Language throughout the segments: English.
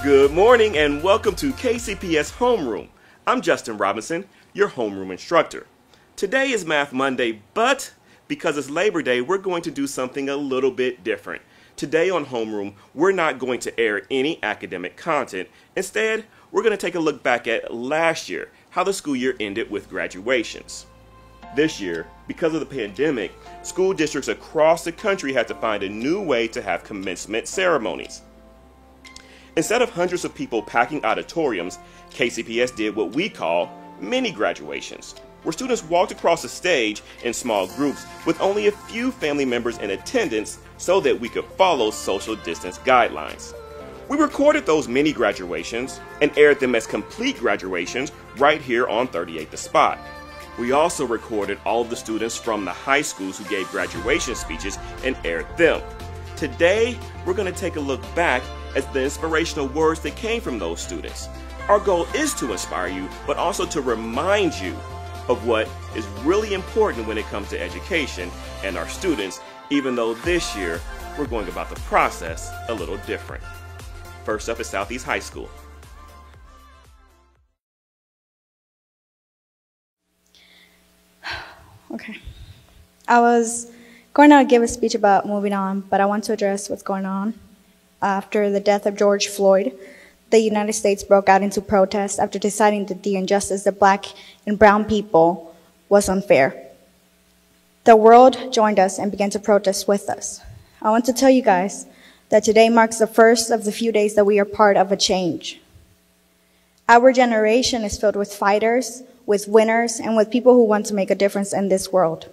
Good morning and welcome to KCPS Homeroom. I'm Justin Robinson, your homeroom instructor. Today is Math Monday, but because it's Labor Day, we're going to do something a little bit different. Today on Homeroom, we're not going to air any academic content. Instead, we're going to take a look back at last year, how the school year ended with graduations. This year, because of the pandemic, school districts across the country had to find a new way to have commencement ceremonies. Instead of hundreds of people packing auditoriums, KCPS did what we call mini graduations, where students walked across the stage in small groups with only a few family members in attendance so that we could follow social distance guidelines. We recorded those mini graduations and aired them as complete graduations right here on 38 The Spot. We also recorded all of the students from the high schools who gave graduation speeches and aired them. Today, we're going to take a look back at the inspirational words that came from those students. Our goal is to inspire you, but also to remind you of what is really important when it comes to education and our students, even though this year we're going about the process a little different. First up is Southeast High School. Okay. I was going to give a speech about moving on, but I want to address what's going on. After the death of George Floyd, the United States broke out into protest after deciding that the injustice of Black and brown people was unfair. The world joined us and began to protest with us. I want to tell you guys that today marks the first of the few days that we are part of a change. Our generation is filled with fighters, with winners, and with people who want to make a difference in this world.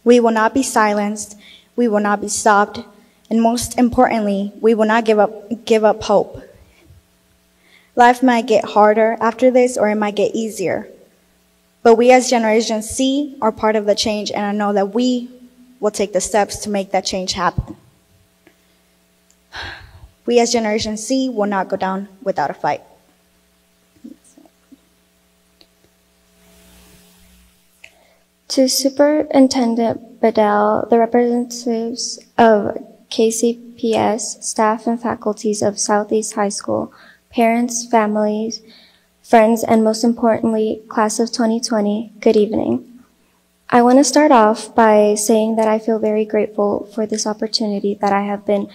We will not be silenced, we will not be stopped, and most importantly, we will not give up hope. Life might get harder after this, or it might get easier. But we as Generation C are part of the change, and I know that we will take the steps to make that change happen. We as Generation C will not go down without a fight. To Superintendent Bedell, the representatives of KCPS, staff and faculties of Southeast High School, parents, families, friends, and most importantly, class of 2020, good evening. I want to start off by saying that I feel very grateful for this opportunity that I have been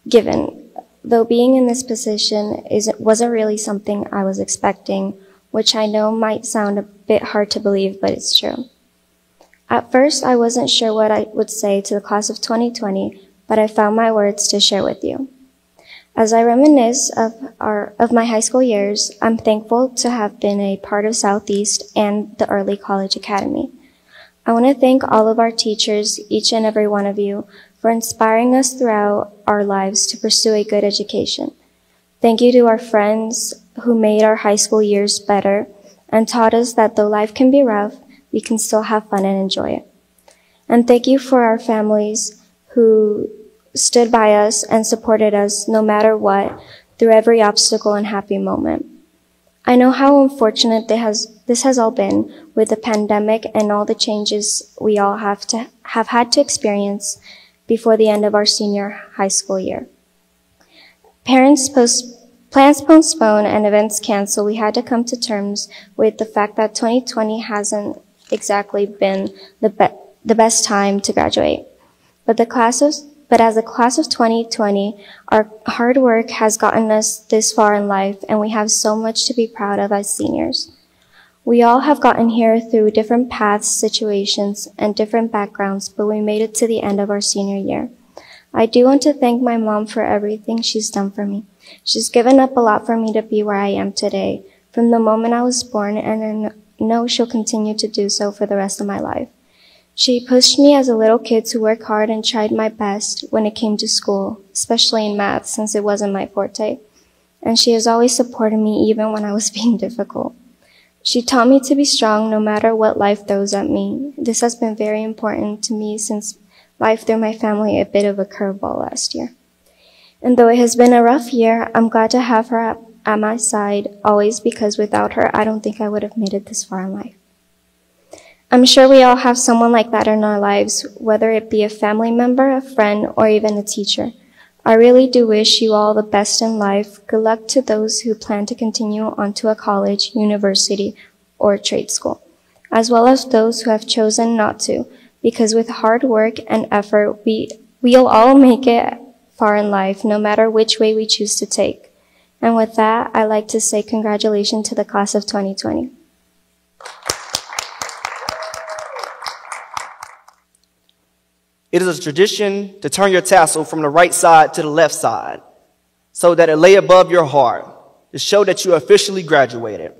given. Though being in this position wasn't really something I was expecting, which I know might sound a bit hard to believe, but it's true. At first, I wasn't sure what I would say to the class of 2020, but I found my words to share with you. As I reminisce of my high school years, I'm thankful to have been a part of Southeast and the Early College Academy. I want to thank all of our teachers, each and every one of you, for inspiring us throughout our lives to pursue a good education. Thank you to our friends who made our high school years better and taught us that though life can be rough, we can still have fun and enjoy it. And thank you for our families who stood by us and supported us no matter what through every obstacle and happy moment. I know how unfortunate this has all been with the pandemic and all the changes we all have had to experience before the end of our senior high school year. Plans postponed and events canceled, we had to come to terms with the fact that 2020 hasn't exactly been the best time to graduate. But as a class of 2020, our hard work has gotten us this far in life, and we have so much to be proud of as seniors. We all have gotten here through different paths, situations, and different backgrounds, but we made it to the end of our senior year. I do want to thank my mom for everything she's done for me. She's given up a lot for me to be where I am today, from the moment I was born, and I know she'll continue to do so for the rest of my life. She pushed me as a little kid to work hard and tried my best when it came to school, especially in math, since it wasn't my forte. And she has always supported me even when I was being difficult. She taught me to be strong no matter what life throws at me. This has been very important to me since life threw my family a bit of a curveball last year. And though it has been a rough year, I'm glad to have her at my side always, because without her, I don't think I would have made it this far in life. I'm sure we all have someone like that in our lives, whether it be a family member, a friend, or even a teacher. I really do wish you all the best in life. Good luck to those who plan to continue on to a college, university, or trade school, as well as those who have chosen not to, because with hard work and effort, we'll all make it far in life, no matter which way we choose to take. And with that, I'd like to say congratulations to the class of 2020. It is a tradition to turn your tassel from the right side to the left side so that it lay above your heart to show that you officially graduated.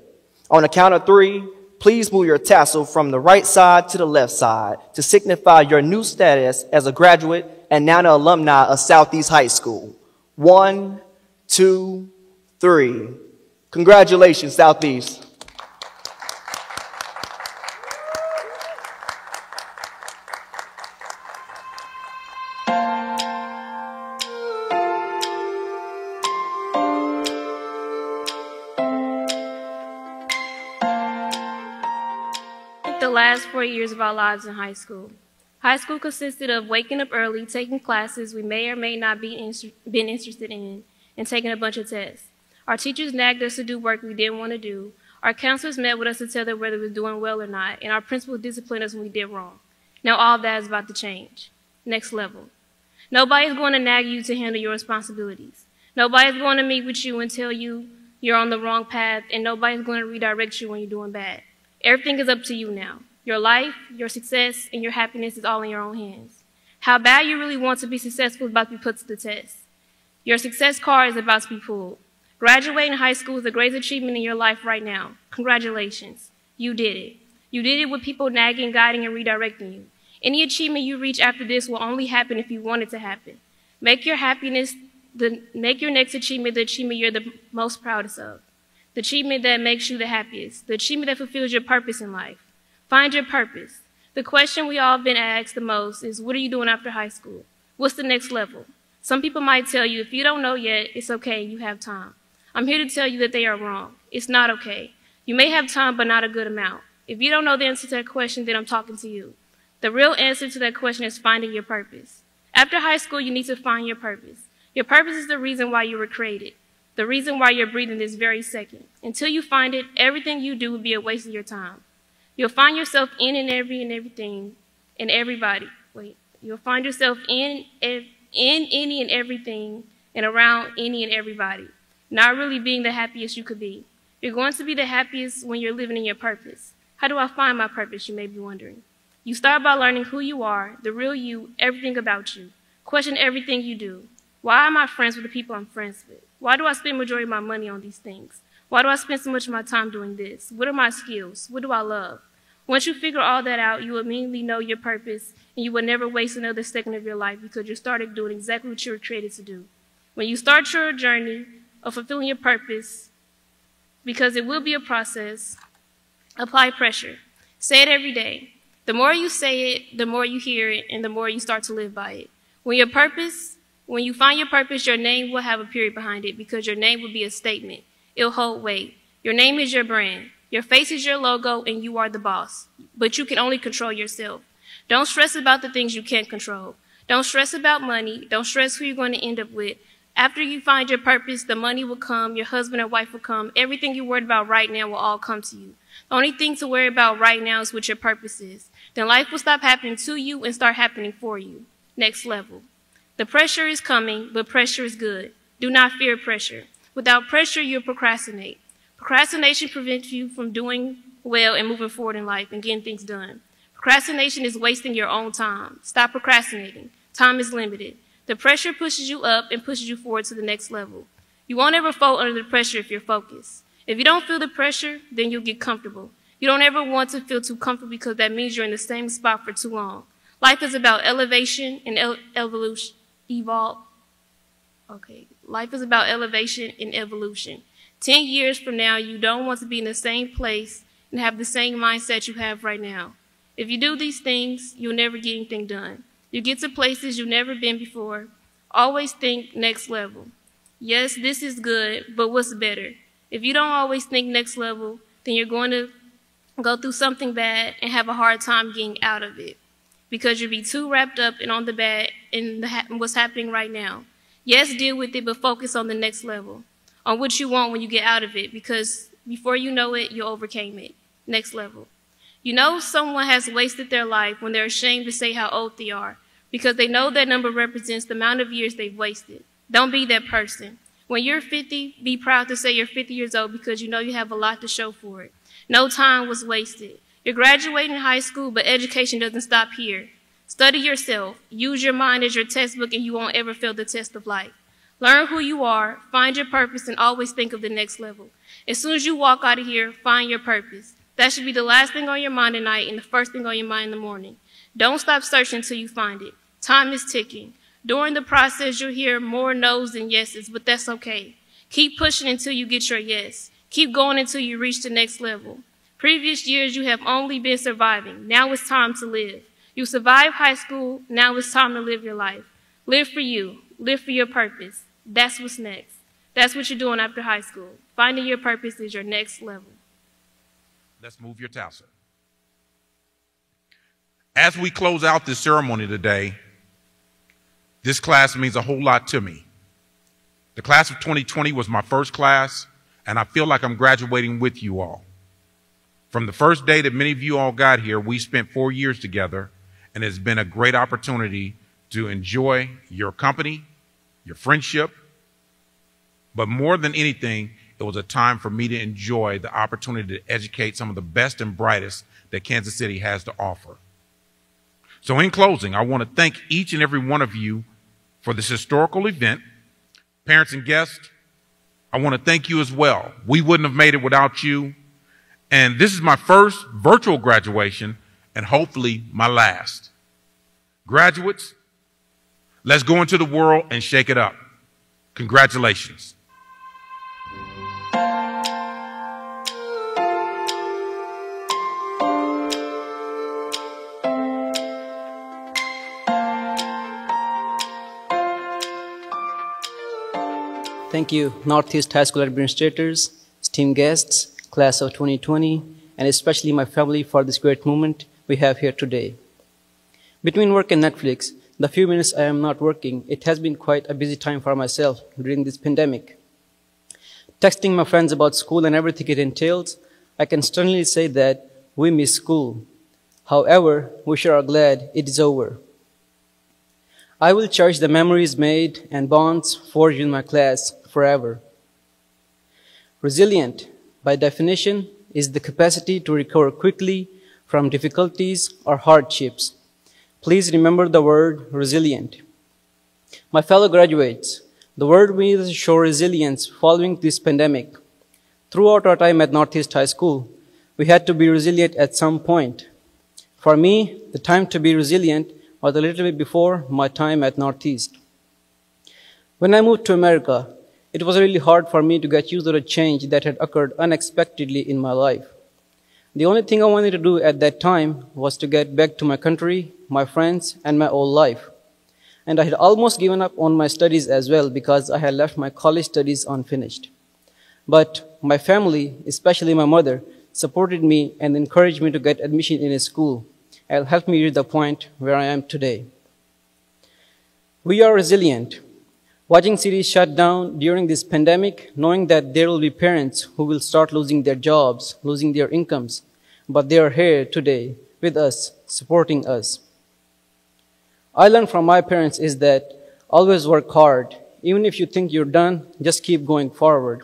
On the count of 3, please move your tassel from the right side to the left side to signify your new status as a graduate and now the alumni of Southeast High School. 1, 2, 3. Congratulations, Southeast. The last 4 years of our lives in high school. High school consisted of waking up early, taking classes we may or may not been interested in, and taking a bunch of tests. Our teachers nagged us to do work we didn't want to do. Our counselors met with us to tell them whether we were doing well or not, and our principal disciplined us when we did wrong. Now all that is about to change. Next level. Nobody's going to nag you to handle your responsibilities. Nobody's going to meet with you and tell you you're on the wrong path, and nobody's going to redirect you when you're doing bad. Everything is up to you now. Your life, your success, and your happiness is all in your own hands. How bad you really want to be successful is about to be put to the test. Your success card is about to be pulled. Graduating high school is the greatest achievement in your life right now. Congratulations. You did it. You did it with people nagging, guiding, and redirecting you. Any achievement you reach after this will only happen if you want it to happen. Make your next achievement the achievement you're the most proudest of. The achievement that makes you the happiest. The achievement that fulfills your purpose in life. Find your purpose. The question we all have been asked the most is, what are you doing after high school? What's the next level? Some people might tell you, if you don't know yet, it's okay, you have time. I'm here to tell you that they are wrong. It's not okay. You may have time, but not a good amount. If you don't know the answer to that question, then I'm talking to you. The real answer to that question is finding your purpose. After high school, you need to find your purpose. Your purpose is the reason why you were created. The reason why you're breathing this very second. Until you find it, everything you do will be a waste of your time. You'll find yourself in and everything and everybody. You'll find yourself in any and everything and around any and everybody. Not really being the happiest you could be. You're going to be the happiest when you're living in your purpose. How do I find my purpose, you may be wondering. You start by learning who you are, the real you, everything about you. Question everything you do. Why am I friends with the people I'm friends with? Why do I spend the majority of my money on these things? Why do I spend so much of my time doing this? What are my skills? What do I love? Once you figure all that out, you immediately know your purpose, and you will never waste another second of your life because you started doing exactly what you were created to do. When you start your journey of fulfilling your purpose, because it will be a process, apply pressure. Say it every day. The more you say it, the more you hear it, and the more you start to live by it. When you find your purpose, your name will have a period behind it because your name will be a statement. It'll hold weight. Your name is your brand. Your face is your logo, and you are the boss. But you can only control yourself. Don't stress about the things you can't control. Don't stress about money. Don't stress who you're going to end up with. After you find your purpose, the money will come, your husband or wife will come. Everything you're worried about right now will all come to you. The only thing to worry about right now is what your purpose is. Then life will stop happening to you and start happening for you. Next level. The pressure is coming, but pressure is good. Do not fear pressure. Without pressure, you'll procrastinate. Procrastination prevents you from doing well and moving forward in life and getting things done. Procrastination is wasting your own time. Stop procrastinating. Time is limited. The pressure pushes you up and pushes you forward to the next level. You won't ever fold under the pressure if you're focused. If you don't feel the pressure, then you'll get comfortable. You don't ever want to feel too comfortable because that means you're in the same spot for too long. Life is about elevation and evolution. Life is about elevation and evolution. 10 years from now, you don't want to be in the same place and have the same mindset you have right now. If you do these things, you'll never get anything done. You get to places you've never been before. Always think next level. Yes, this is good, but what's better? If you don't always think next level, then you're going to go through something bad and have a hard time getting out of it because you'll be too wrapped up in on the bad and what's happening right now. Yes, deal with it, but focus on the next level, on what you want when you get out of it, because before you know it, you overcame it. Next level. You know someone has wasted their life when they're ashamed to say how old they are, because they know that number represents the amount of years they've wasted. Don't be that person. When you're 50, be proud to say you're 50 years old because you know you have a lot to show for it. No time was wasted. You're graduating high school, but education doesn't stop here. Study yourself. Use your mind as your textbook, and you won't ever fail the test of life. Learn who you are, find your purpose, and always think of the next level. As soon as you walk out of here, find your purpose. That should be the last thing on your mind at night and the first thing on your mind in the morning. Don't stop searching until you find it. Time is ticking. During the process, you'll hear more no's than yeses, but that's okay. Keep pushing until you get your yes. Keep going until you reach the next level. Previous years, you have only been surviving. Now it's time to live. You survived high school. Now it's time to live your life. Live for you. Live for your purpose. That's what's next. That's what you're doing after high school. Finding your purpose is your next level. Let's move your tassel. As we close out this ceremony today, this class means a whole lot to me. The class of 2020 was my first class, and I feel like I'm graduating with you all. From the first day that many of you all got here, we spent 4 years together, and it's been a great opportunity to enjoy your company, your friendship, but more than anything, it was a time for me to enjoy the opportunity to educate some of the best and brightest that Kansas City has to offer. So in closing, I want to thank each and every one of you for this historical event. Parents and guests, I want to thank you as well. We wouldn't have made it without you. And this is my first virtual graduation and hopefully my last. Graduates, let's go into the world and shake it up. Congratulations. Thank you, Northeast High School administrators, esteemed guests, class of 2020, and especially my family for this great moment we have here today. Between work and Netflix, the few minutes I am not working, it has been quite a busy time for myself during this pandemic. Texting my friends about school and everything it entails, I can certainly say that we miss school. However, we sure are glad it is over. I will cherish the memories made and bonds forged in my class forever. Resilient, by definition, is the capacity to recover quickly from difficulties or hardships. Please remember the word resilient. My fellow graduates, the world needs to show resilience following this pandemic. Throughout our time at Northeast High School, we had to be resilient at some point. For me, the time to be resilient was a little bit before my time at Northeast. When I moved to America, it was really hard for me to get used to the change that had occurred unexpectedly in my life. The only thing I wanted to do at that time was to get back to my country, my friends, and my old life. And I had almost given up on my studies as well because I had left my college studies unfinished. But my family, especially my mother, supported me and encouraged me to get admission in a school and helped me reach the point where I am today. We are resilient. Watching cities shut down during this pandemic, knowing that there will be parents who will start losing their jobs, losing their incomes, but they are here today with us, supporting us. I learned from my parents is that always work hard. Even if you think you're done, just keep going forward.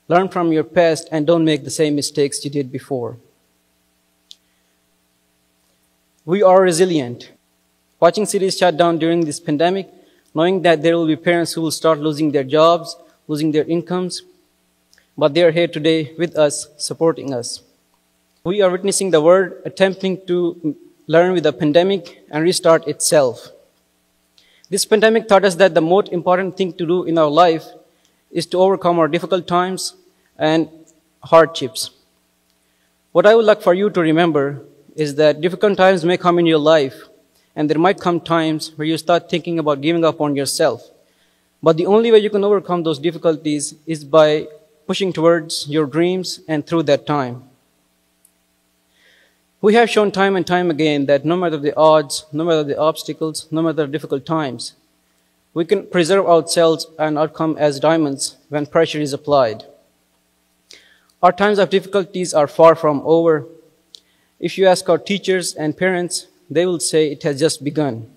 Learn from your past and don't make the same mistakes you did before. We are resilient. Watching cities shut down during this pandemic, knowing that there will be parents who will start losing their jobs, losing their incomes, but they are here today with us, supporting us. We are witnessing the world attempting to learn with the pandemic and restart itself. This pandemic taught us that the most important thing to do in our life is to overcome our difficult times and hardships. What I would like for you to remember is that difficult times may come in your life, and there might come times where you start thinking about giving up on yourself. But the only way you can overcome those difficulties is by pushing towards your dreams and through that time. We have shown time and time again that no matter the odds, no matter the obstacles, no matter the difficult times, we can preserve ourselves and outcome as diamonds when pressure is applied. Our times of difficulties are far from over. If you ask our teachers and parents, they will say it has just begun.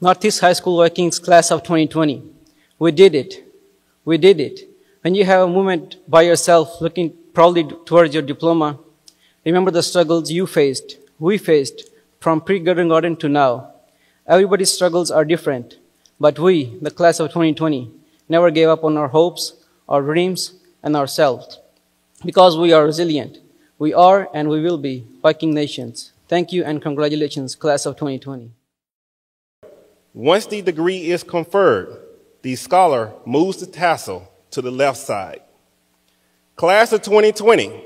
Northeast High School Vikings class of 2020. We did it. We did it. When you have a moment by yourself looking proudly towards your diploma, remember the struggles you faced, we faced, from pre-kindergarten to now. Everybody's struggles are different, but we, the class of 2020, never gave up on our hopes, our dreams, and ourselves. Because we are resilient. We are and we will be Viking nations. Thank you and congratulations, class of 2020. Once the degree is conferred, the scholar moves the tassel to the left side. Class of 2020,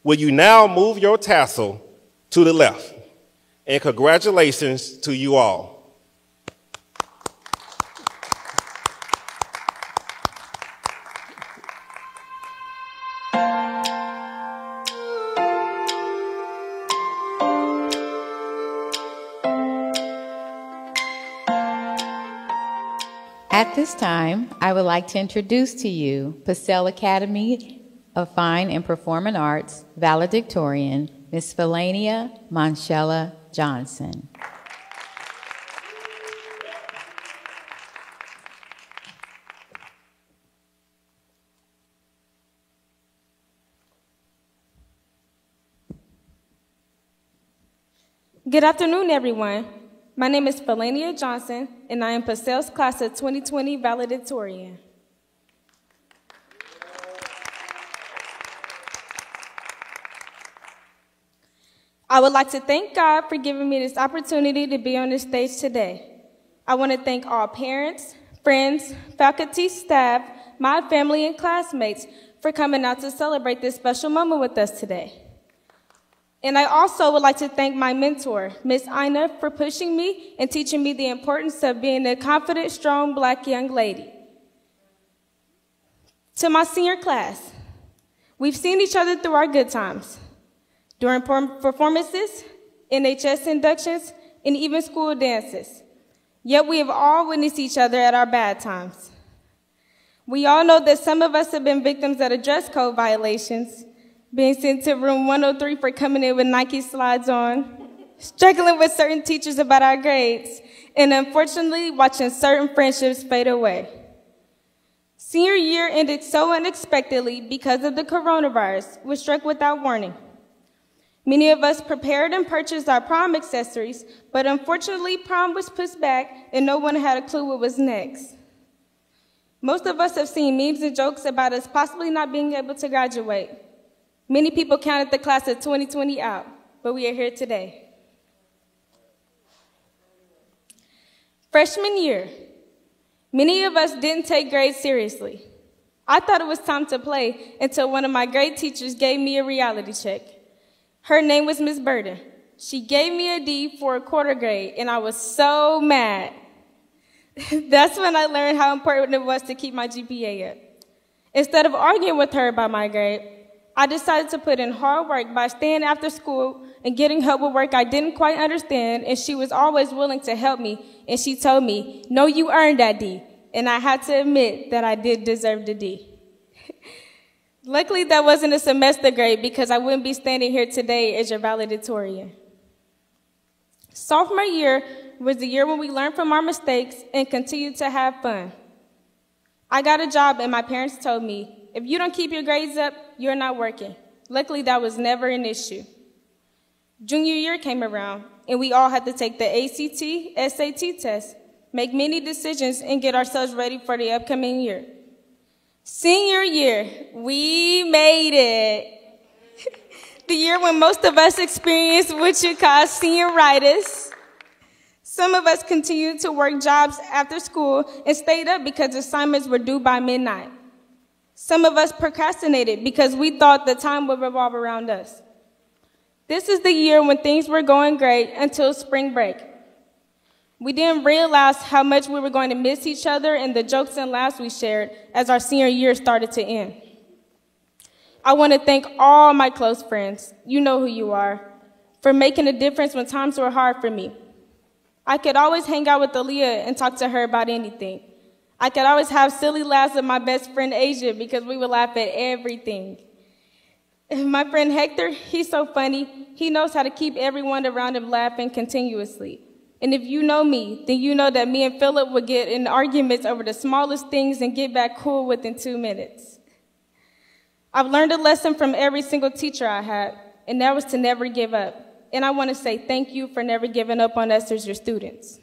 will you now move your tassel to the left? And congratulations to you all. At this time, I would like to introduce to you Purcell Academy of Fine and Performing Arts valedictorian, Ms. Felania Monchella Johnson. Good afternoon, everyone. My name is Felania Johnson, and I am Purcell's class of 2020 valedictorian. I would like to thank God for giving me this opportunity to be on this stage today. I want to thank all parents, friends, faculty, staff, my family, and classmates for coming out to celebrate this special moment with us today. And I also would like to thank my mentor, Ms. Ina, for pushing me and teaching me the importance of being a confident, strong Black young lady. To my senior class, we've seen each other through our good times, during performances, NHS inductions, and even school dances. Yet we have all witnessed each other at our bad times. We all know that some of us have been victims of the dress code violations, being sent to room 103 for coming in with Nike slides on, struggling with certain teachers about our grades, and unfortunately watching certain friendships fade away. Senior year ended so unexpectedly because of the coronavirus, which struck without warning. Many of us prepared and purchased our prom accessories, but unfortunately prom was pushed back and no one had a clue what was next. Most of us have seen memes and jokes about us possibly not being able to graduate. Many people counted the class of 2020 out, but we are here today. Freshman year, many of us didn't take grades seriously. I thought it was time to play until one of my grade teachers gave me a reality check. Her name was Ms. Burden. She gave me a D for a quarter grade, and I was so mad. That's when I learned how important it was to keep my GPA up. Instead of arguing with her about my grade, I decided to put in hard work by staying after school and getting help with work I didn't quite understand, and she was always willing to help me, and she told me, "No, you earned that D," and I had to admit that I did deserve the D. Luckily, that wasn't a semester grade because I wouldn't be standing here today as your valedictorian. Sophomore year was the year when we learned from our mistakes and continued to have fun. I got a job and my parents told me, if you don't keep your grades up, you're not working. Luckily, that was never an issue. Junior year came around and we all had to take the ACT, SAT test, make many decisions, and get ourselves ready for the upcoming year. Senior year, we made it. The year when most of us experienced what you call senioritis. Some of us continued to work jobs after school and stayed up because assignments were due by midnight. Some of us procrastinated because we thought the time would revolve around us. This is the year when things were going great until spring break. We didn't realize how much we were going to miss each other and the jokes and laughs we shared as our senior year started to end. I want to thank all my close friends, you know who you are, for making a difference when times were hard for me. I could always hang out with Aaliyah and talk to her about anything. I could always have silly laughs with my best friend Asia because we would laugh at everything. My friend Hector, he's so funny. He knows how to keep everyone around him laughing continuously. And if you know me, then you know that me and Philip would get in arguments over the smallest things and get back cool within 2 minutes. I've learned a lesson from every single teacher I had, and that was to never give up. And I want to say thank you for never giving up on us as your students.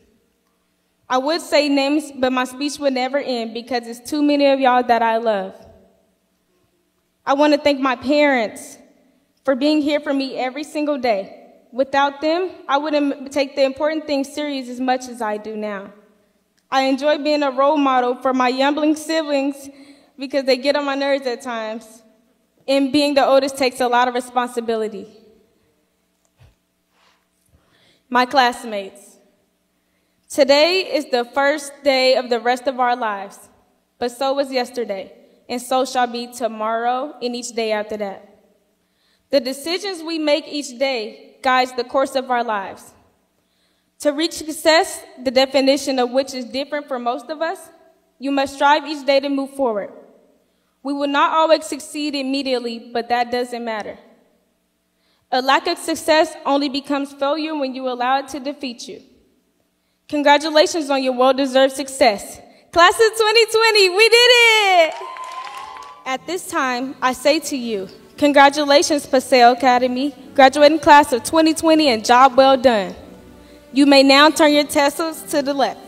I would say names, but my speech would never end because it's too many of y'all that I love. I want to thank my parents for being here for me every single day. Without them, I wouldn't take the important things serious as much as I do now. I enjoy being a role model for my youngling siblings because they get on my nerves at times. And being the oldest takes a lot of responsibility. My classmates, today is the first day of the rest of our lives, but so was yesterday, and so shall be tomorrow and each day after that. The decisions we make each day guides the course of our lives. To reach success, the definition of which is different for most of us, you must strive each day to move forward. We will not always succeed immediately, but that doesn't matter. A lack of success only becomes failure when you allow it to defeat you. Congratulations on your well-deserved success. Class of 2020, we did it! At this time, I say to you, congratulations, Paseo Academy, graduating class of 2020 and job well done. You may now turn your tassels to the left.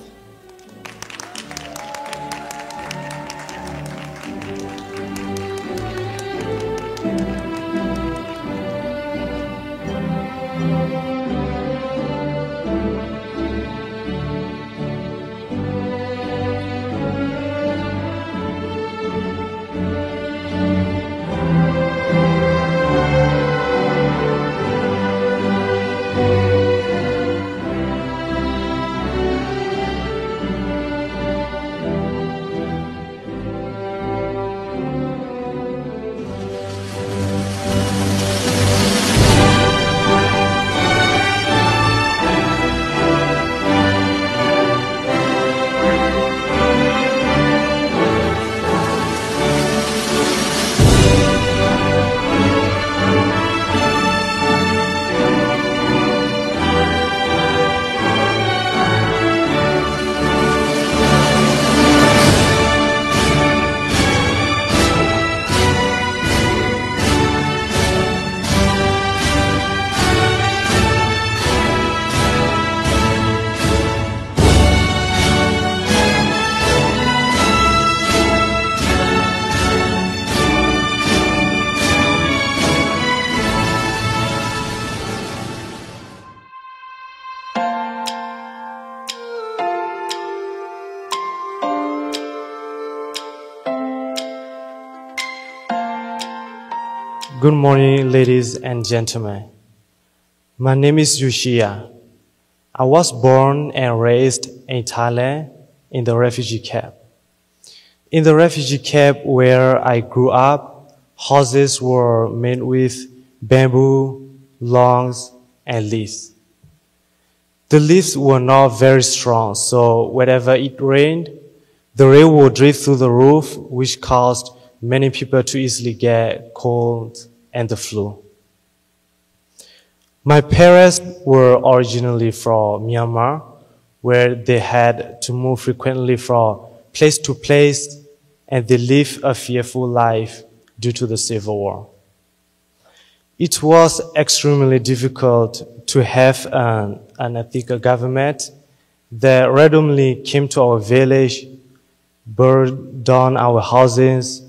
Good morning, ladies and gentlemen. My name is Yushia. I was born and raised in Thailand in the refugee camp. In the refugee camp where I grew up, houses were made with bamboo, logs, and leaves. The leaves were not very strong, so whenever it rained, the rain would drip through the roof, which caused many people to easily get cold and the flu. My parents were originally from Myanmar, where they had to move frequently from place to place, and they lived a fearful life due to the civil war. It was extremely difficult to have an unethical government that randomly came to our village, burned down our houses,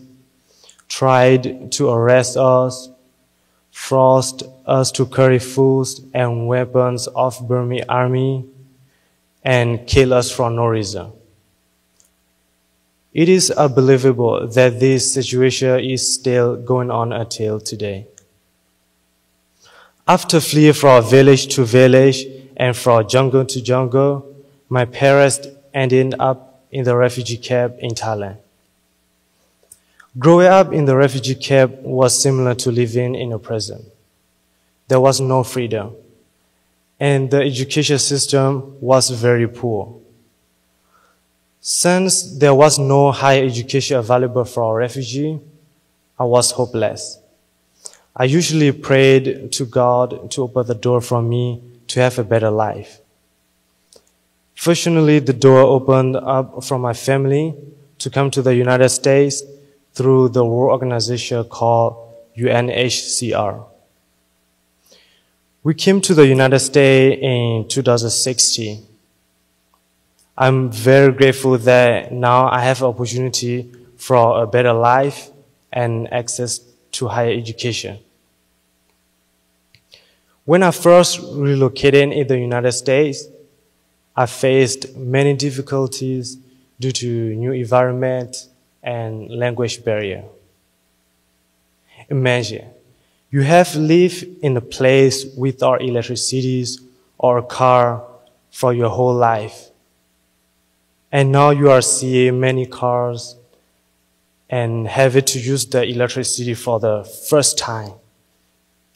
tried to arrest us, forced us to carry food and weapons of Burmese army, and kill us for no reason. It is unbelievable that this situation is still going on until today. After fleeing from village to village and from jungle to jungle, my parents ended up in the refugee camp in Thailand. Growing up in the refugee camp was similar to living in a prison. There was no freedom, and the education system was very poor. Since there was no higher education available for a refugee, I was hopeless. I usually prayed to God to open the door for me to have a better life. Fortunately, the door opened up for my family to come to the United States through the world organization called UNHCR. We came to the United States in 2016. I'm very grateful that now I have an opportunity for a better life and access to higher education. When I first relocated in the United States, I faced many difficulties due to new environment and language barrier. Imagine, you have lived in a place without electricity or a car for your whole life. And now you are seeing many cars and having to use the electricity for the first time.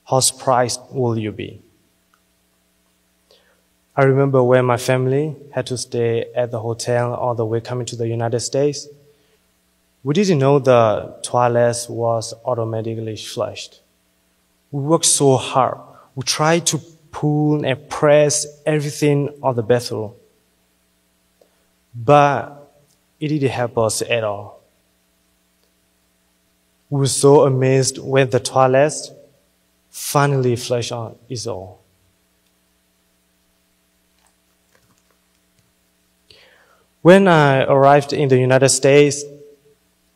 How surprised will you be? I remember when my family had to stay at the hotel on the way coming to the United States. We didn't know the toilet was automatically flushed. We worked so hard. We tried to pull and press everything on the bathroom. But it didn't help us at all. We were so amazed when the toilet finally flushed on its own. When I arrived in the United States,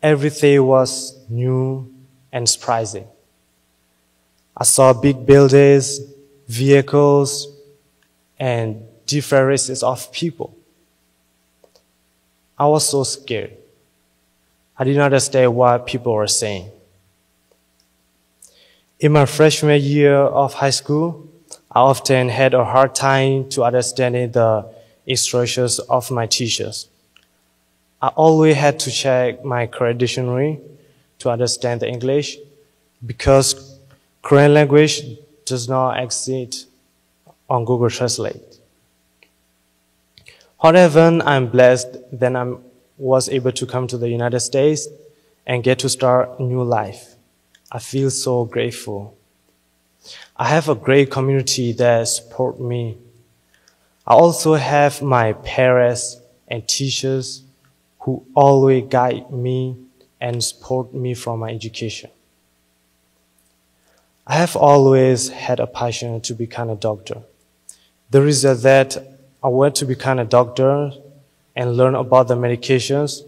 everything was new and surprising. I saw big buildings, vehicles, and different races of people. I was so scared. I didn't understand what people were saying. In my freshman year of high school, I often had a hard time to understanding the instructions of my teachers. I always had to check my Korean dictionary to understand the English because Korean language does not exist on Google Translate. However, I'm blessed that I was able to come to the United States and get to start a new life. I feel so grateful. I have a great community that support me. I also have my parents and teachers who always guide me and support me from my education. I have always had a passion to become a doctor. The reason that I want to become a doctor and learn about the medications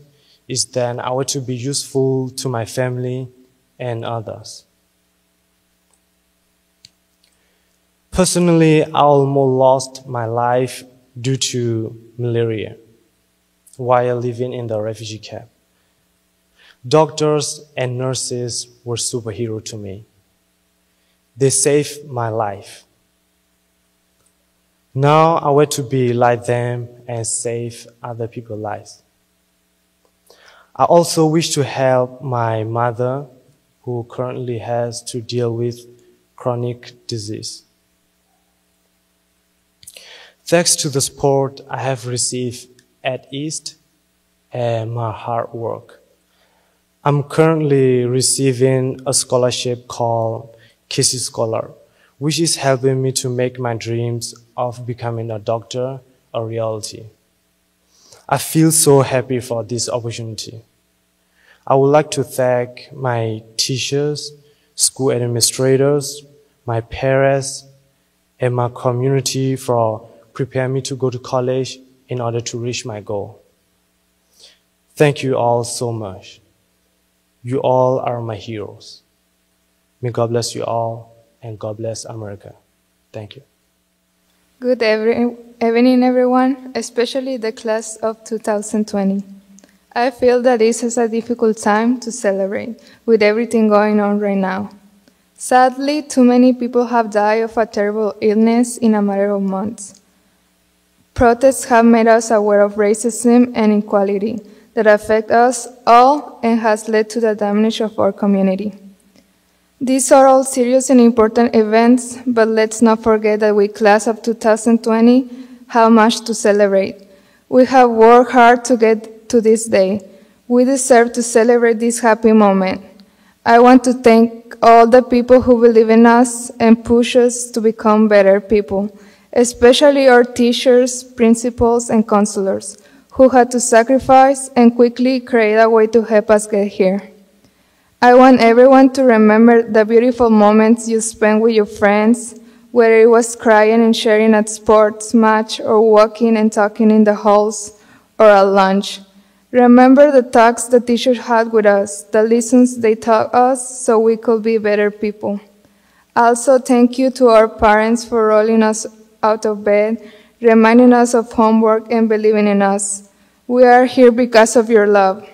is that I want to be useful to my family and others. Personally, I almost lost my life due to malaria while living in the refugee camp. Doctors and nurses were superheroes to me. They saved my life. Now I want to be like them and save other people's lives. I also wish to help my mother, who currently has to deal with chronic disease. Thanks to the support I have received at East and my hard work, I'm currently receiving a scholarship called KCPS Scholar, which is helping me to make my dreams of becoming a doctor a reality. I feel so happy for this opportunity. I would like to thank my teachers, school administrators, my parents, and my community for preparing me to go to college in order to reach my goal. Thank you all so much. You all are my heroes. May God bless you all, and God bless America. Thank you. Good evening, everyone, especially the class of 2020. I feel that this is a difficult time to celebrate with everything going on right now. Sadly, too many people have died of a terrible illness in a matter of months. Protests have made us aware of racism and inequality that affect us all and has led to the damage of our community. These are all serious and important events, but let's not forget that we, class of 2020, have much to celebrate. We have worked hard to get to this day. We deserve to celebrate this happy moment. I want to thank all the people who believe in us and push us to become better people, especially our teachers, principals, and counselors, who had to sacrifice and quickly create a way to help us get here. I want everyone to remember the beautiful moments you spent with your friends, whether it was crying and sharing at sports match or walking and talking in the halls or at lunch. Remember the talks the teachers had with us, the lessons they taught us so we could be better people. Also, thank you to our parents for rolling us out of bed, reminding us of homework and believing in us. We are here because of your love.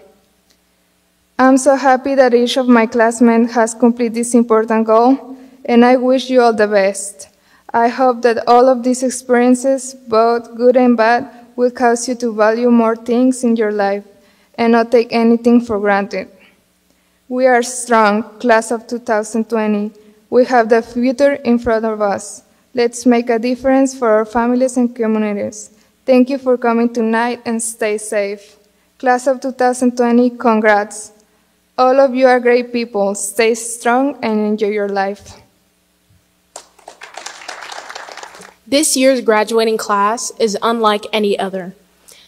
I'm so happy that each of my classmates has completed this important goal, and I wish you all the best. I hope that all of these experiences, both good and bad, will cause you to value more things in your life and not take anything for granted. We are strong, class of 2020. We have the future in front of us. Let's make a difference for our families and communities. Thank you for coming tonight and stay safe. Class of 2020, congrats. All of you are great people. Stay strong and enjoy your life. This year's graduating class is unlike any other.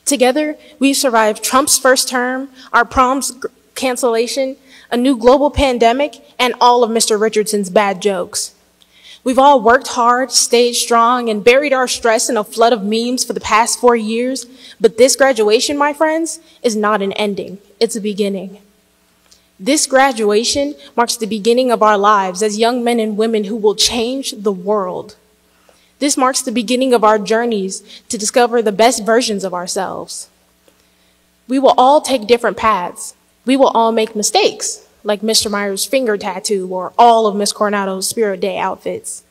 Together, we've survived Trump's first term, our prom's cancellation, a new global pandemic, and all of Mr. Richardson's bad jokes. We've all worked hard, stayed strong, and buried our stress in a flood of memes for the past 4 years, but this graduation, my friends, is not an ending, it's a beginning. This graduation marks the beginning of our lives as young men and women who will change the world. This marks the beginning of our journeys to discover the best versions of ourselves. We will all take different paths. We will all make mistakes, like Mr. Meyer's finger tattoo or all of Miss Coronado's Spirit Day outfits.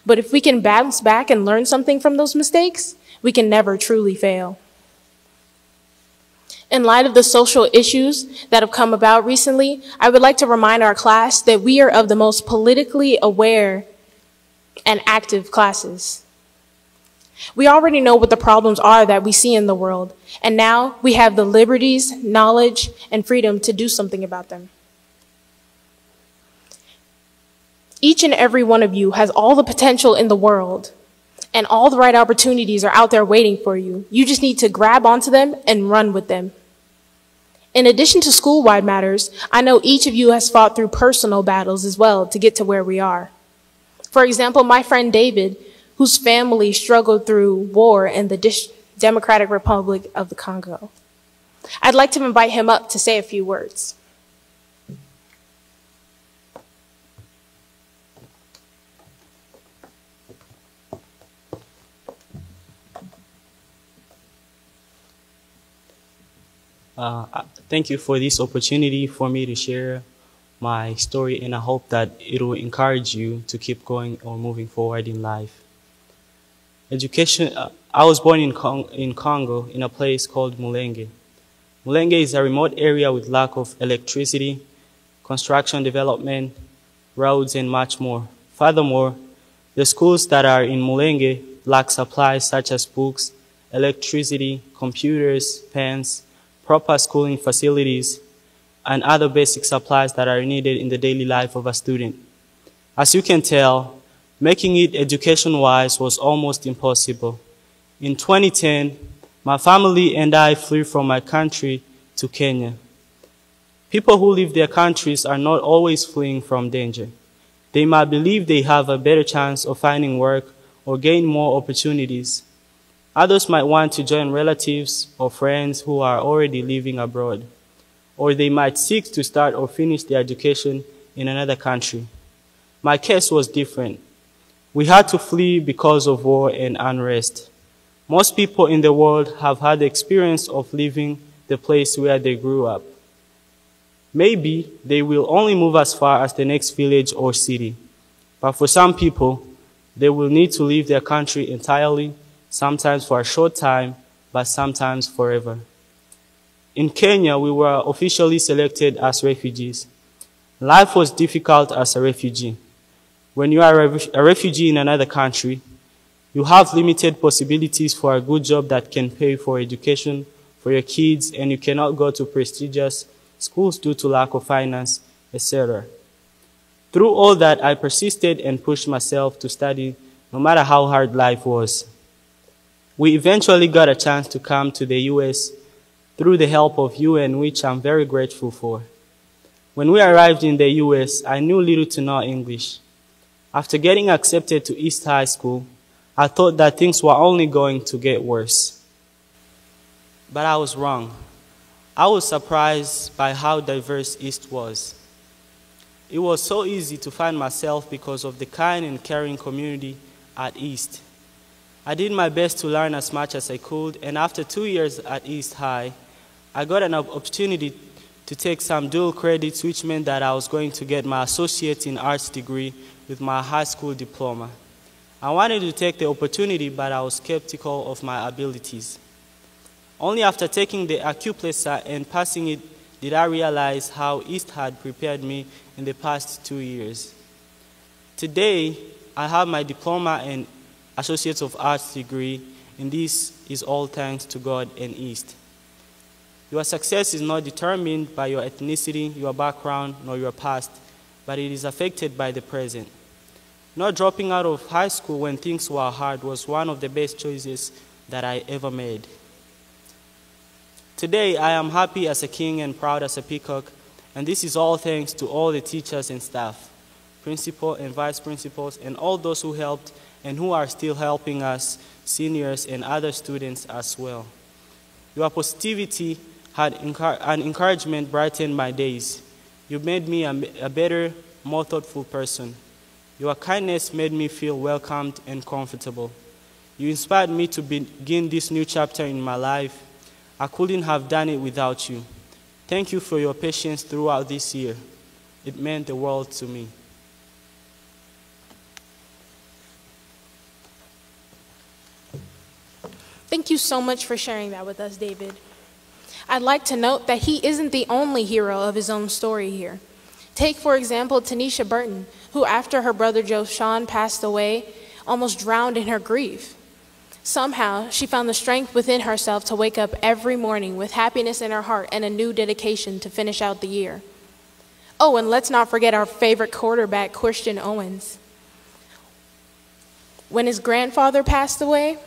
But if we can bounce back and learn something from those mistakes, we can never truly fail. In light of the social issues that have come about recently, I would like to remind our class that we are of the most politically aware and active classes. We already know what the problems are that we see in the world, and now we have the liberties, knowledge, and freedom to do something about them. Each and every one of you has all the potential in the world, and all the right opportunities are out there waiting for you. You just need to grab onto them and run with them. In addition to school-wide matters, I know each of you has fought through personal battles as well to get to where we are. For example, my friend David, whose family struggled through war in the Democratic Republic of the Congo. I'd like to invite him up to say a few words. Thank you for this opportunity for me to share my story, and I hope that it will encourage you to keep going or moving forward in life. Education, I was born in Congo in a place called Mulenge. Mulenge is a remote area with lack of electricity, construction development, roads, and much more. Furthermore, the schools that are in Mulenge lack supplies such as books, electricity, computers, pens, proper schooling facilities, and other basic supplies that are needed in the daily life of a student. As you can tell, making it education-wise was almost impossible. In 2010, my family and I flew from my country to Kenya. People who leave their countries are not always fleeing from danger. They might believe they have a better chance of finding work or gain more opportunities. Others might want to join relatives or friends who are already living abroad, or they might seek to start or finish their education in another country. My case was different. We had to flee because of war and unrest. Most people in the world have had the experience of leaving the place where they grew up. Maybe they will only move as far as the next village or city, But for some people, they will need to leave their country entirely, sometimes for a short time, but sometimes forever. In Kenya, we were officially selected as refugees. Life was difficult as a refugee. When you are a refugee in another country, you have limited possibilities for a good job that can pay for education for your kids, and you cannot go to prestigious schools due to lack of finance, etc. Through all that, I persisted and pushed myself to study, no matter how hard life was. We eventually got a chance to come to the US through the help of UN, which I'm very grateful for. When we arrived in the US, I knew little to no English. After getting accepted to East High School, I thought that things were only going to get worse. But I was wrong. I was surprised by how diverse East was. It was so easy to find myself because of the kind and caring community at East. I did my best to learn as much as I could, and after 2 years at East High, I got an opportunity to take some dual credits, which meant that I was going to get my associate in arts degree with my high school diploma. I wanted to take the opportunity, but I was skeptical of my abilities. Only after taking the acuplessa and passing it did I realize how East had prepared me in the past 2 years. Today, I have my diploma and Associate of Arts degree, and this is all thanks to God and East. Your success is not determined by your ethnicity, your background, nor your past, but it is affected by the present. Not dropping out of high school when things were hard was one of the best choices that I ever made. Today, I am happy as a king and proud as a peacock, and this is all thanks to all the teachers and staff, principal and vice principals, and all those who helped and who are still helping us, seniors and other students as well. Your positivity and encouragement brightened my days. You made me a better, more thoughtful person. Your kindness made me feel welcomed and comfortable. You inspired me to begin this new chapter in my life. I couldn't have done it without you. Thank you for your patience throughout this year. It meant the world to me. Thank you so much for sharing that with us, David. I'd like to note that he isn't the only hero of his own story here. Take, for example, Tanisha Burton, who after her brother Joshawn passed away, almost drowned in her grief. Somehow, she found the strength within herself to wake up every morning with happiness in her heart and a new dedication to finish out the year. Oh, and let's not forget our favorite quarterback, Christian Owens. When his grandfather passed away,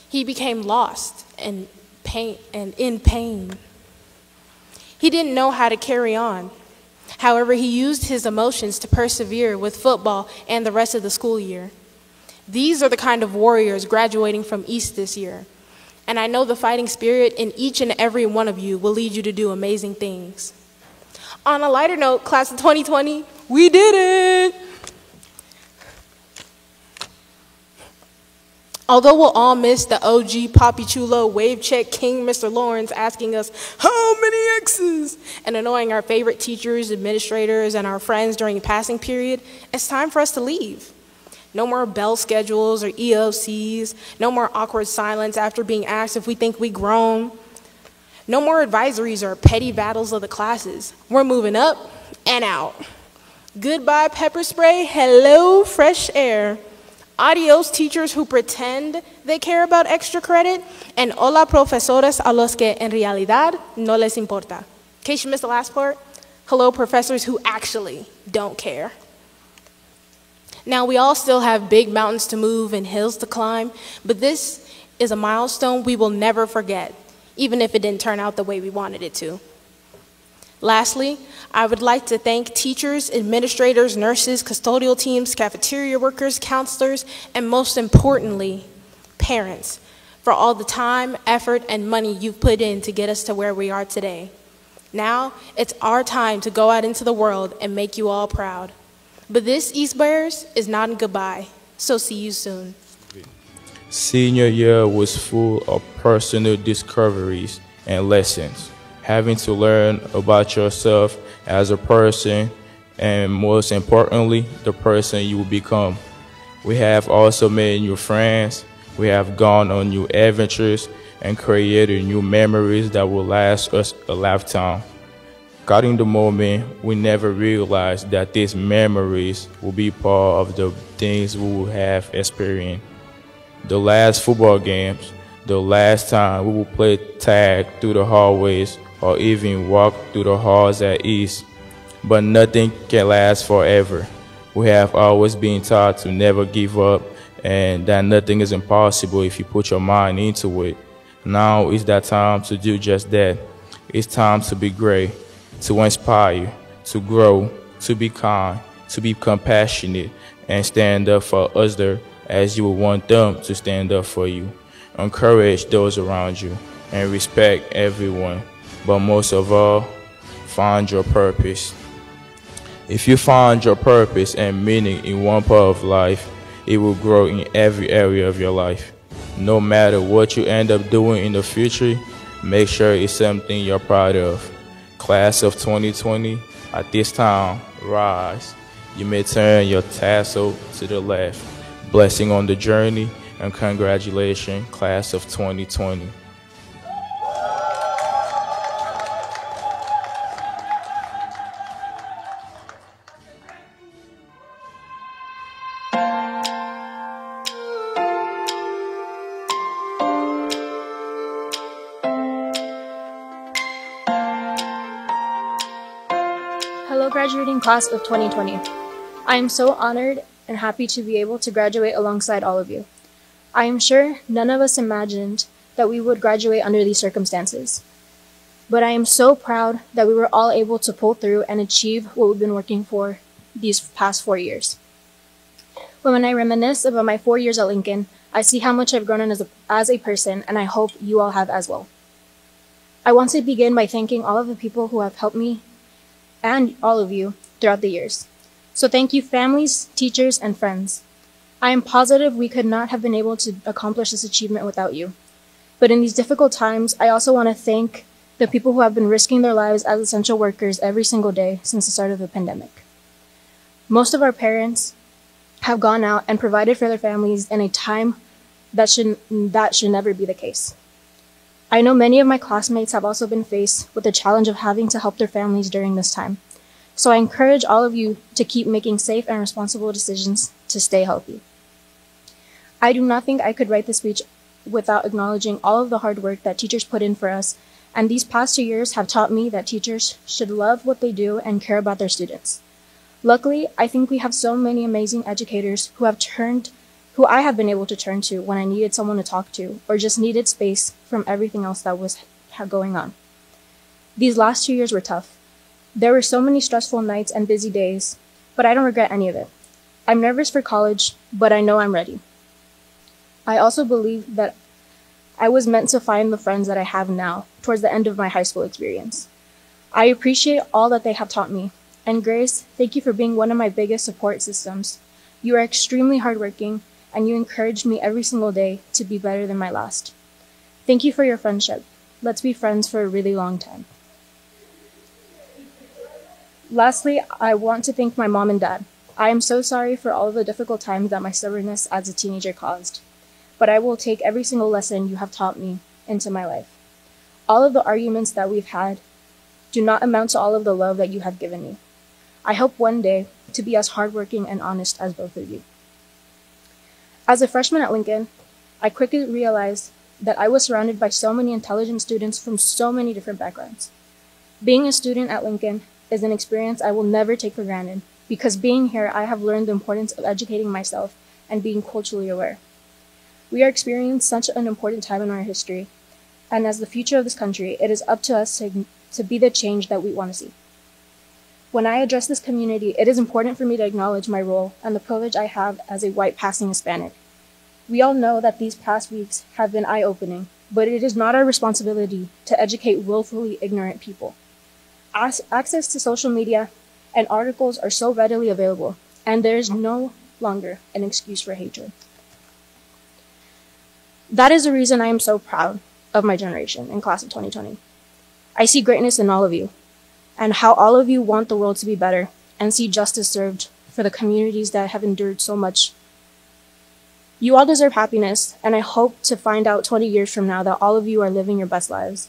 he became lost and in pain. He didn't know how to carry on. However, he used his emotions to persevere with football and the rest of the school year. These are the kind of warriors graduating from East this year. And I know the fighting spirit in each and every one of you will lead you to do amazing things. On a lighter note, class of 2020, we did it! Although we'll all miss the OG Papi Chulo wave check king Mr. Lawrence asking us, how many X's? And annoying our favorite teachers, administrators, and our friends during the passing period, it's time for us to leave. No more bell schedules or EOCs. No more awkward silence after being asked if we think we grown. No more advisories or petty battles of the classes. We're moving up and out. Goodbye pepper spray, hello fresh air. Adios teachers who pretend they care about extra credit, and hola profesores a los que en realidad no les importa. In case you missed the last part, hello professors who actually don't care. Now, we all still have big mountains to move and hills to climb, but this is a milestone we will never forget, even if it didn't turn out the way we wanted it to. Lastly, I would like to thank teachers, administrators, nurses, custodial teams, cafeteria workers, counselors, and most importantly, parents, for all the time, effort, and money you've put in to get us to where we are today. Now, it's our time to go out into the world and make you all proud. But this, East Bears, is not a goodbye, so see you soon. Senior year was full of personal discoveries and lessons, having to learn about yourself as a person and most importantly, the person you will become. We have also made new friends. We have gone on new adventures and created new memories that will last us a lifetime. Caught in the moment, we never realized that these memories will be part of the things we will have experienced. The last football games, the last time we will play tag through the hallways or even walk through the halls at ease. But nothing can last forever. We have always been taught to never give up and that nothing is impossible if you put your mind into it. Now is that time to do just that. It's time to be great, to inspire, to grow, to be kind, to be compassionate, and stand up for others as you would want them to stand up for you. Encourage those around you and respect everyone. But most of all, find your purpose. If you find your purpose and meaning in one part of life, it will grow in every area of your life. No matter what you end up doing in the future, make sure it's something you're proud of. Class of 2020, at this time, rise. You may turn your tassel to the left. Blessing on the journey and congratulations, class of 2020. Hello, graduating class of 2020. I am so honored and happy to be able to graduate alongside all of you. I am sure none of us imagined that we would graduate under these circumstances. But I am so proud that we were all able to pull through and achieve what we've been working for these past 4 years. When I reminisce about my 4 years at Lincoln, I see how much I've grown as a person, and I hope you all have as well. I want to begin by thanking all of the people who have helped me and all of you throughout the years. So thank you, families, teachers, and friends. I am positive we could not have been able to accomplish this achievement without you. But in these difficult times, I also want to thank the people who have been risking their lives as essential workers every single day since the start of the pandemic. Most of our parents have gone out and provided for their families in a time that should never be the case. I know many of my classmates have also been faced with the challenge of having to help their families during this time. So I encourage all of you to keep making safe and responsible decisions to stay healthy. I do not think I could write this speech without acknowledging all of the hard work that teachers put in for us, and these past 2 years have taught me that teachers should love what they do and care about their students. Luckily, I think we have so many amazing educators who I have been able to turn to when I needed someone to talk to or just needed space from everything else that was going on. These last 2 years were tough. There were so many stressful nights and busy days, but I don't regret any of it. I'm nervous for college, but I know I'm ready. I also believe that I was meant to find the friends that I have now towards the end of my high school experience. I appreciate all that they have taught me. And Grace, thank you for being one of my biggest support systems. You are extremely hardworking, and you encouraged me every single day to be better than my last. Thank you for your friendship. Let's be friends for a really long time. Lastly, I want to thank my mom and dad. I am so sorry for all of the difficult times that my stubbornness as a teenager caused, but I will take every single lesson you have taught me into my life. All of the arguments that we've had do not amount to all of the love that you have given me. I hope one day to be as hardworking and honest as both of you. As a freshman at Lincoln, I quickly realized that I was surrounded by so many intelligent students from so many different backgrounds. Being a student at Lincoln is an experience I will never take for granted, because being here, I have learned the importance of educating myself and being culturally aware. We are experiencing such an important time in our history, and as the future of this country, it is up to us to be the change that we want to see. When I address this community, it is important for me to acknowledge my role and the privilege I have as a white passing Hispanic. We all know that these past weeks have been eye-opening, but it is not our responsibility to educate willfully ignorant people. Access to social media and articles are so readily available, and there is no longer an excuse for hatred. That is the reason I am so proud of my generation in class of 2020. I see greatness in all of you, and how all of you want the world to be better, and see justice served for the communities that have endured so much. You all deserve happiness, and I hope to find out 20 years from now that all of you are living your best lives.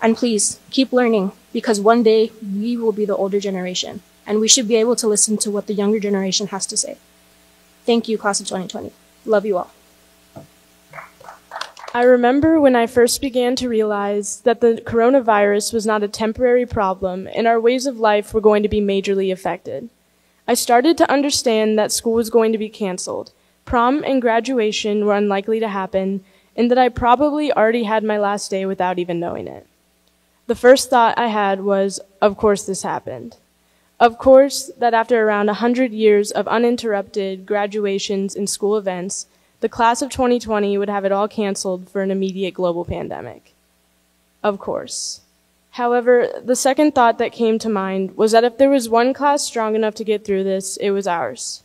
And please, keep learning, because one day we will be the older generation, and we should be able to listen to what the younger generation has to say. Thank you, class of 2020. Love you all. I remember when I first began to realize that the coronavirus was not a temporary problem and our ways of life were going to be majorly affected. I started to understand that school was going to be canceled, prom and graduation were unlikely to happen, and that I probably already had my last day without even knowing it. The first thought I had was, of course this happened. Of course that after around 100 years of uninterrupted graduations and school events, the class of 2020 would have it all canceled for an immediate global pandemic. Of course. However, the second thought that came to mind was that if there was one class strong enough to get through this, it was ours.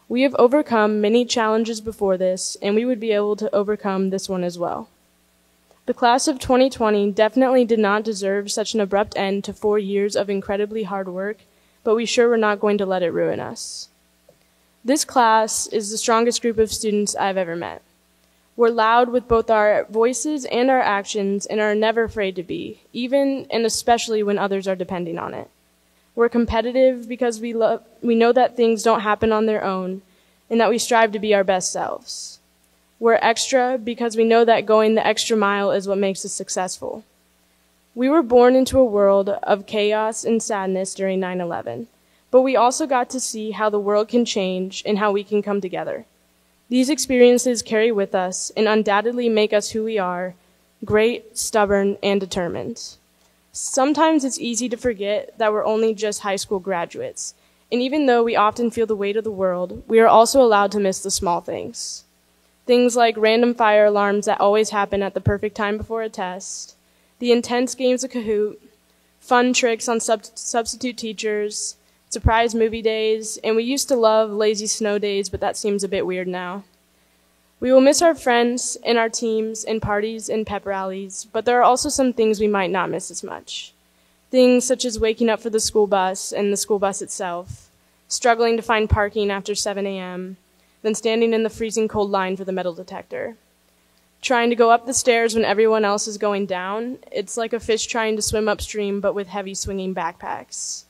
We have overcome many challenges before this, and we would be able to overcome this one as well. The class of 2020 definitely did not deserve such an abrupt end to 4 years of incredibly hard work, but we sure were not going to let it ruin us. This class is the strongest group of students I've ever met. We're loud with both our voices and our actions and are never afraid to be, even and especially when others are depending on it. We're competitive because we know that things don't happen on their own and that we strive to be our best selves. We're extra because we know that going the extra mile is what makes us successful. We were born into a world of chaos and sadness during 9/11. But we also got to see how the world can change and how we can come together. These experiences carry with us and undoubtedly make us who we are, great, stubborn, and determined. Sometimes it's easy to forget that we're only just high school graduates, and even though we often feel the weight of the world, we are also allowed to miss the small things. Things like random fire alarms that always happen at the perfect time before a test, the intense games of Kahoot, fun tricks on substitute teachers, surprise movie days, and we used to love lazy snow days, but that seems a bit weird now. We will miss our friends and our teams and parties and pep rallies, but there are also some things we might not miss as much. Things such as waking up for the school bus and the school bus itself, struggling to find parking after 7 a.m., then standing in the freezing cold line for the metal detector. Trying to go up the stairs when everyone else is going down, it's like a fish trying to swim upstream but with heavy swinging backpacks.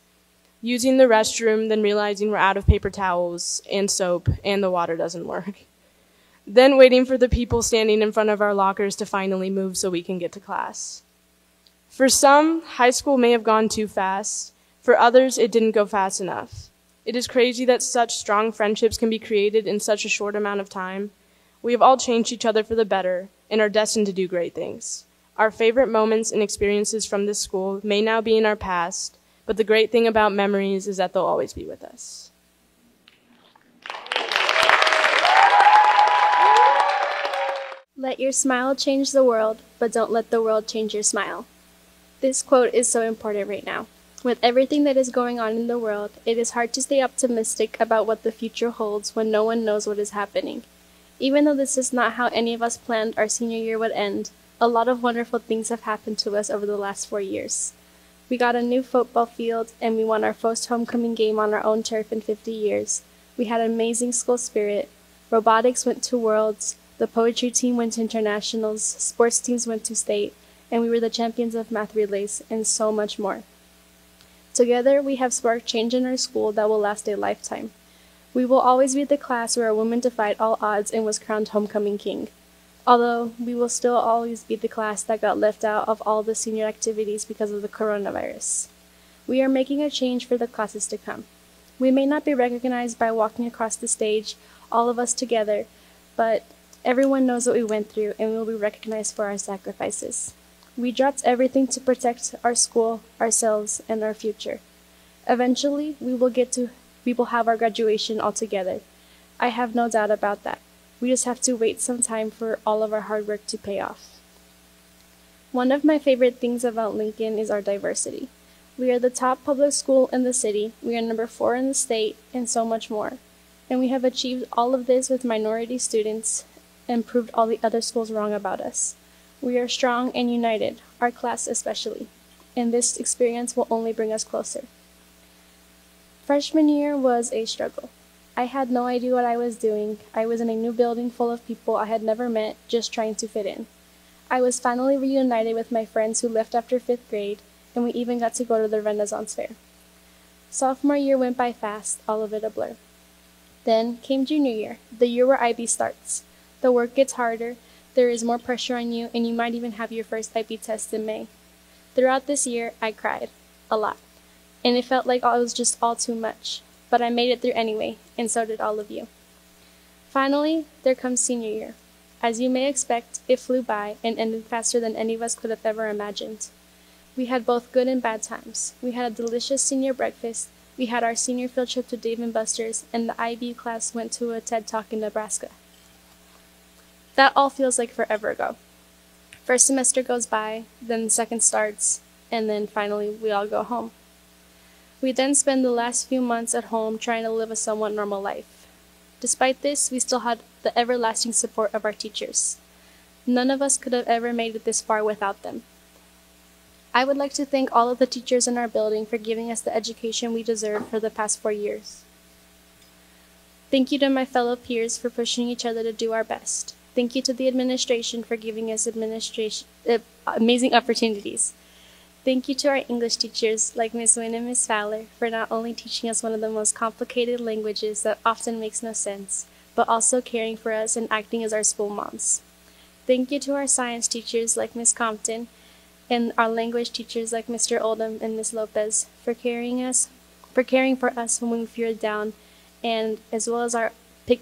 Using the restroom, then realizing we're out of paper towels and soap and the water doesn't work. Then waiting for the people standing in front of our lockers to finally move so we can get to class. For some, high school may have gone too fast. For others, it didn't go fast enough. It is crazy that such strong friendships can be created in such a short amount of time. We have all changed each other for the better and are destined to do great things. Our favorite moments and experiences from this school may now be in our past, but the great thing about memories is that they'll always be with us. Let your smile change the world, but don't let the world change your smile. This quote is so important right now. With everything that is going on in the world, it is hard to stay optimistic about what the future holds when no one knows what is happening. Even though this is not how any of us planned our senior year would end, a lot of wonderful things have happened to us over the last 4 years. We got a new football field, and we won our first homecoming game on our own turf in 50 years. We had amazing school spirit. Robotics went to Worlds, the poetry team went to internationals, sports teams went to state, and we were the champions of math relays, and so much more. Together, we have sparked change in our school that will last a lifetime. We will always be the class where a woman defied all odds and was crowned homecoming king. Although we will still always be the class that got left out of all the senior activities because of the coronavirus. We are making a change for the classes to come. We may not be recognized by walking across the stage, all of us together, but everyone knows what we went through and we will be recognized for our sacrifices. We dropped everything to protect our school, ourselves, and our future. Eventually, we will have our graduation all together. I have no doubt about that. We just have to wait some time for all of our hard work to pay off. One of my favorite things about Lincoln is our diversity. We are the top public school in the city, we are number 4 in the state, and so much more. And we have achieved all of this with minority students and proved all the other schools wrong about us. We are strong and united, our class especially, and this experience will only bring us closer. Freshman year was a struggle. I had no idea what I was doing. I was in a new building full of people I had never met, just trying to fit in. I was finally reunited with my friends who left after 5th grade, and we even got to go to the Renaissance Fair. Sophomore year went by fast, all of it a blur. Then came junior year, the year where IB starts. The work gets harder, there is more pressure on you, and you might even have your first IB test in May. Throughout this year, I cried. A lot. And it felt like it was just all too much. But I made it through anyway, and so did all of you. Finally, there comes senior year. As you may expect, it flew by and ended faster than any of us could have ever imagined. We had both good and bad times. We had a delicious senior breakfast, we had our senior field trip to Dave & Buster's, and the IB class went to a TED Talk in Nebraska. That all feels like forever ago. First semester goes by, then the second starts, and then finally we all go home. We then spend the last few months at home trying to live a somewhat normal life. Despite this, we still had the everlasting support of our teachers. None of us could have ever made it this far without them. I would like to thank all of the teachers in our building for giving us the education we deserve for the past 4 years. Thank you to my fellow peers for pushing each other to do our best. Thank you to the administration for giving us amazing opportunities. Thank you to our English teachers like Ms. Wynn and Ms. Fowler for not only teaching us one of the most complicated languages that often makes no sense, but also caring for us and acting as our school moms. Thank you to our science teachers like Ms. Compton and our language teachers like Mr. Oldham and Ms. Lopez for caring for us when we feel down, and as well as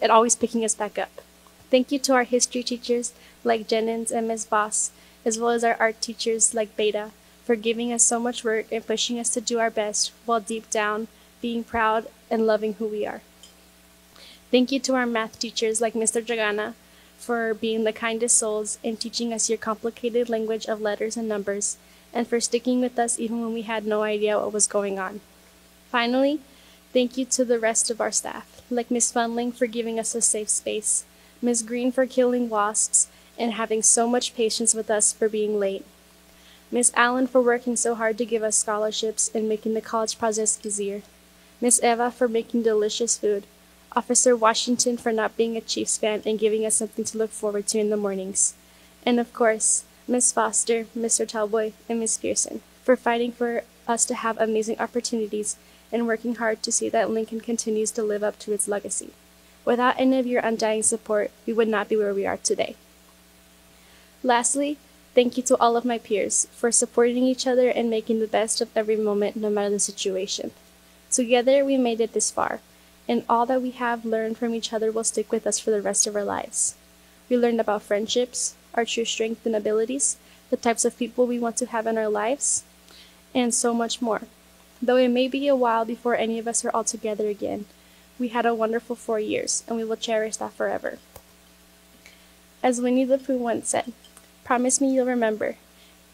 always picking us back up. Thank you to our history teachers like Jennings and Ms. Voss, as well as our art teachers like Beta, for giving us so much work and pushing us to do our best while deep down being proud and loving who we are. Thank you to our math teachers like Mr. Jagana for being the kindest souls and teaching us your complicated language of letters and numbers, and for sticking with us even when we had no idea what was going on. Finally, thank you to the rest of our staff, like Ms. Funling for giving us a safe space, Ms. Green for killing wasps and having so much patience with us for being late, Ms. Allen for working so hard to give us scholarships and making the college process easier, Ms. Eva for making delicious food, Officer Washington for not being a Chiefs fan and giving us something to look forward to in the mornings, and of course, Ms. Foster, Mr. Talboy, and Ms. Pearson for fighting for us to have amazing opportunities and working hard to see that Lincoln continues to live up to its legacy. Without any of your undying support, we would not be where we are today. Lastly, thank you to all of my peers for supporting each other and making the best of every moment, no matter the situation. Together, we made it this far, and all that we have learned from each other will stick with us for the rest of our lives. We learned about friendships, our true strengths and abilities, the types of people we want to have in our lives, and so much more. Though it may be a while before any of us are all together again, we had a wonderful 4 years, and we will cherish that forever. As Winnie the Pooh once said, "Promise me you'll remember.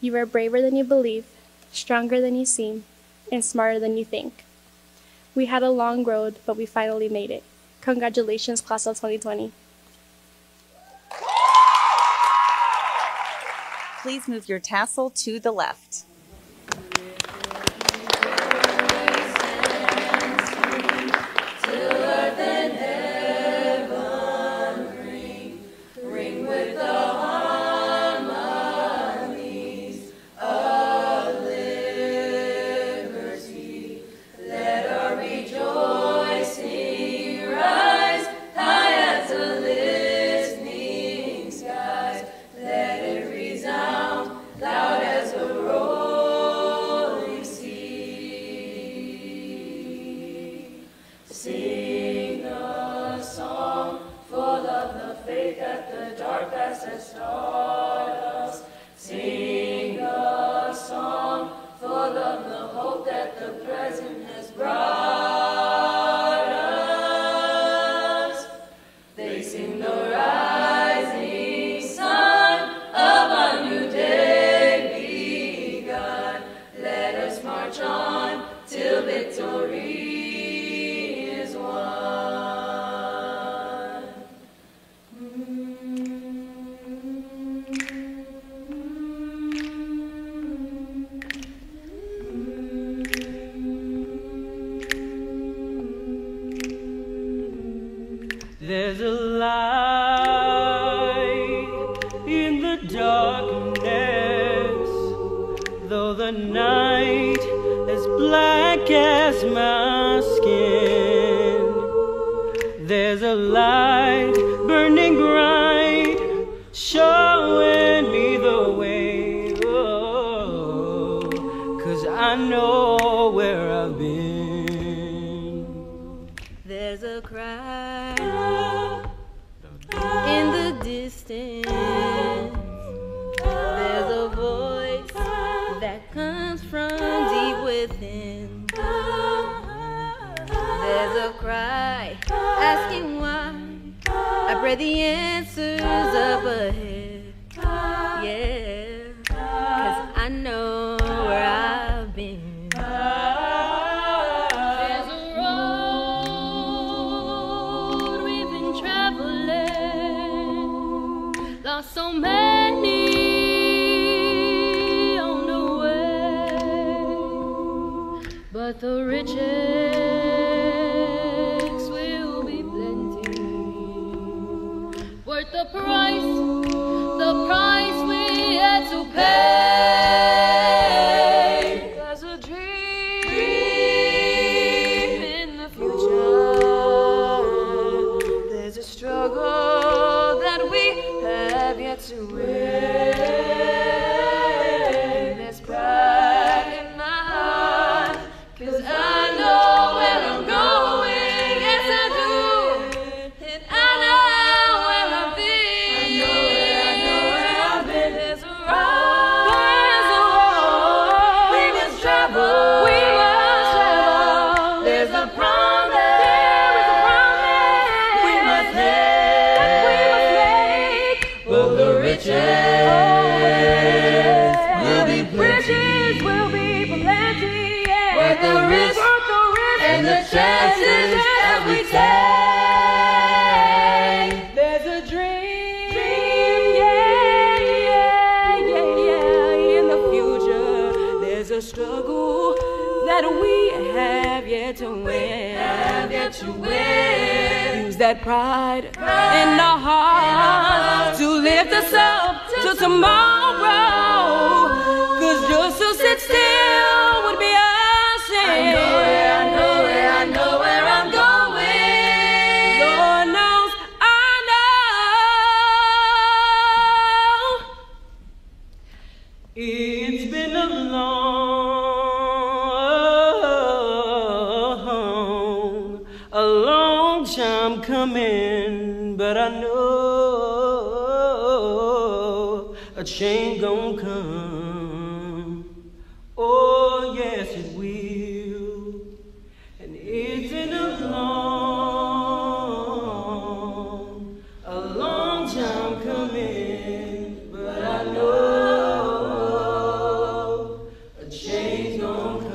You are braver than you believe, stronger than you seem, and smarter than you think." We had a long road, but we finally made it. Congratulations, Class of 2020. Please move your tassel to the left. Loud as a roar. Though the night is black as my skin, there's a light burning bright, showing me the way. Oh, 'cause I know where I've been. There's a cry in the distance. There's a voice that comes from deep within. There's a cry asking why. I pray the answer's up ahead. Yeah, 'cause I know where I've been. There's a road we've been traveling, lost so many on the way, but the riches will be plenty, worth the price we had to pay. There's a dream in the future, there's a struggle that we have yet to win. There's pride in my heart, 'cause I know where I'm going. Yes, I do. And I know where I've been. I know where I've been. There's a road we must travel. We must travel. There's a promise. There is a promise we must make. But the riches will be plenty. Riches will be plenty. Yeah. Worth the risk and the chances that we take. There's a dream, yeah, in the future. There's a struggle that we have yet to win. Use that pride in our hearts to lift us up to tomorrow. 'Cause just to sit still would be a sin. I know where I'm going. Lord knows I know. It's been a long time coming, but I know a change gon' come. Oh, yes, it will. And it's been a long time coming, but I know a change gon' come.